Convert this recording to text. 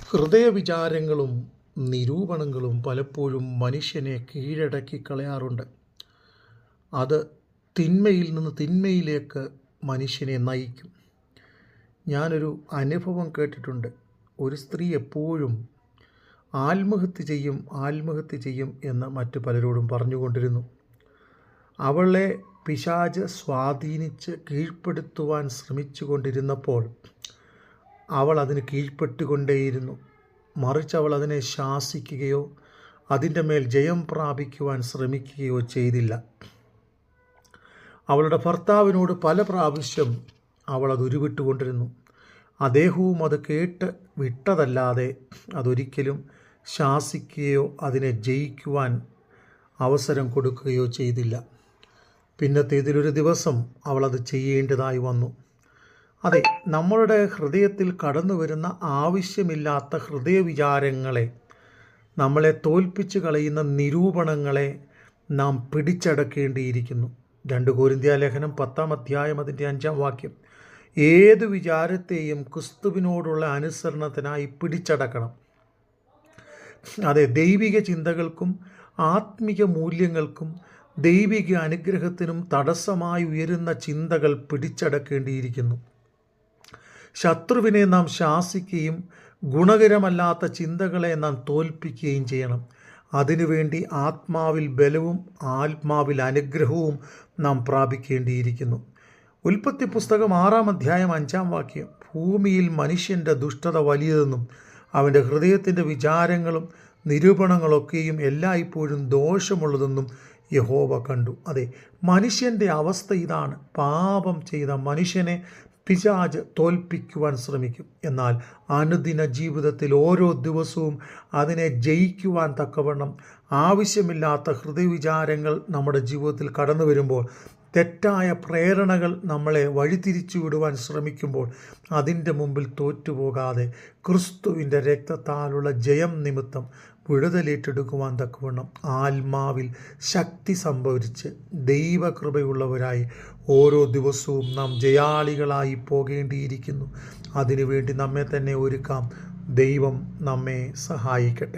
ഹൃദയവിചാരങ്ങളും നിരൂപണങ്ങളും പലപ്പോഴും മനുഷ്യനെ കീഴടക്കി കളയാറുണ്ട്. അത് തിന്മയിൽ നിന്ന് തിന്മയിലേക്ക് മനുഷ്യനെ നയിക്കും. ഞാനൊരു അനുഭവം കേട്ടിട്ടുണ്ട്. ഒരു സ്ത്രീ എപ്പോഴും ആത്മഹത്യ ചെയ്യും എന്ന് മറ്റു പലരോടും പറഞ്ഞുകൊണ്ടിരുന്നു. അവളെ പിശാച് സ്വാധീനിച്ച് കീഴ്പ്പെടുത്തുവാൻ ശ്രമിച്ചു കൊണ്ടിരുന്നപ്പോൾ അവൾ അതിന് കീഴ്പ്പെട്ടുകൊണ്ടേയിരുന്നു. മറിച്ച് അവൾ അതിനെ ശാസിക്കുകയോ അതിൻ്റെ മേൽ ജയം പ്രാപിക്കുവാൻ ശ്രമിക്കുകയോ ചെയ്തില്ല. അവളുടെ ഭർത്താവിനോട് പല പ്രാവശ്യം അവൾ അത് ഉരുവിട്ടുകൊണ്ടിരുന്നു. അദ്ദേഹവും അത് കേട്ട് വിട്ടതല്ലാതെ അതൊരിക്കലും ശാസിക്കുകയോ അതിനെ ജയിക്കുവാൻ അവസരം കൊടുക്കുകയോ ചെയ്തില്ല. പിന്നത്തേതിലൊരു ദിവസം അവളത് ചെയ്യേണ്ടതായി വന്നു. അതെ, നമ്മളുടെ ഹൃദയത്തിൽ കടന്നു വരുന്ന ആവശ്യമില്ലാത്ത ഹൃദയവിചാരങ്ങളെ, നമ്മളെ തോൽപ്പിച്ച് കളയുന്ന നിരൂപണങ്ങളെ നാം പിടിച്ചടക്കേണ്ടിയിരിക്കുന്നു. 2 കൊരിന്ത്യർ ലേഖനം 10-ാം അധ്യായം അതിൻ്റെ 5-ാം വാക്യം. ഏത് വിചാരത്തെയും ക്രിസ്തുവിനോടുള്ള അനുസരണത്തിനായി പിടിച്ചടക്കണം. അതെ, ദൈവിക ചിന്തകൾക്കും ആത്മിക മൂല്യങ്ങൾക്കും ദൈവിക അനുഗ്രഹത്തിനും തടസ്സമായി ഉയരുന്ന ചിന്തകൾ പിടിച്ചടക്കേണ്ടിയിരിക്കുന്നു. ശത്രുവിനെ നാം ശാസിക്കുകയും ഗുണകരമല്ലാത്ത ചിന്തകളെ നാം തോൽപ്പിക്കുകയും ചെയ്യണം. അതിനുവേണ്ടി ആത്മാവിൽ ബലവും ആത്മാവിൽ അനുഗ്രഹവും നാം പ്രാപിക്കേണ്ടിയിരിക്കുന്നു. ഉൽപ്പത്തി പുസ്തകം 6-ാം അധ്യായം 5-ാം വാക്യം. ഭൂമിയിൽ മനുഷ്യൻ്റെ ദുഷ്ടത വലിയതെന്നും അവൻ്റെ ഹൃദയത്തിൻ്റെ വിചാരങ്ങളും നിരൂപണങ്ങളൊക്കെയും എല്ലായ്പ്പോഴും ദോഷമുള്ളതെന്നും യഹോവ കണ്ടു. അതെ, മനുഷ്യൻ്റെ അവസ്ഥ ഇതാണ്. പാപം ചെയ്ത മനുഷ്യനെ പിശാച് തോൽപ്പിക്കുവാൻ ശ്രമിക്കും. എന്നാൽ അനുദിന ജീവിതത്തിൽ ഓരോ ദിവസവും അതിനെ ജയിക്കുവാൻ തക്കവണ്ണം ആവശ്യമില്ലാത്ത ഹൃദയവിചാരങ്ങൾ നമ്മുടെ ജീവിതത്തിൽ കടന്നു വരുമ്പോൾ, തെറ്റായ പ്രേരണകൾ നമ്മളെ വഴിതിരിച്ചു വിടുവാൻ ശ്രമിക്കുമ്പോൾ, അതിൻ്റെ മുമ്പിൽ തോറ്റുപോകാതെ ക്രിസ്തുവിൻ്റെ രക്തത്താലുള്ള ജയം നിമിത്തം വിടുതലേറ്റെടുക്കുവാൻ തക്കവണ്ണം ആത്മാവിൽ ശക്തി സംഭരിച്ച് ദൈവകൃപയുള്ളവരായി ഓരോ ദിവസവും നാം ജയാളികളായി പോകേണ്ടിയിരിക്കുന്നു. അതിനുവേണ്ടി നമ്മെ തന്നെ ഒരുക്കാം. ദൈവം നമ്മെ സഹായിക്കട്ടെ.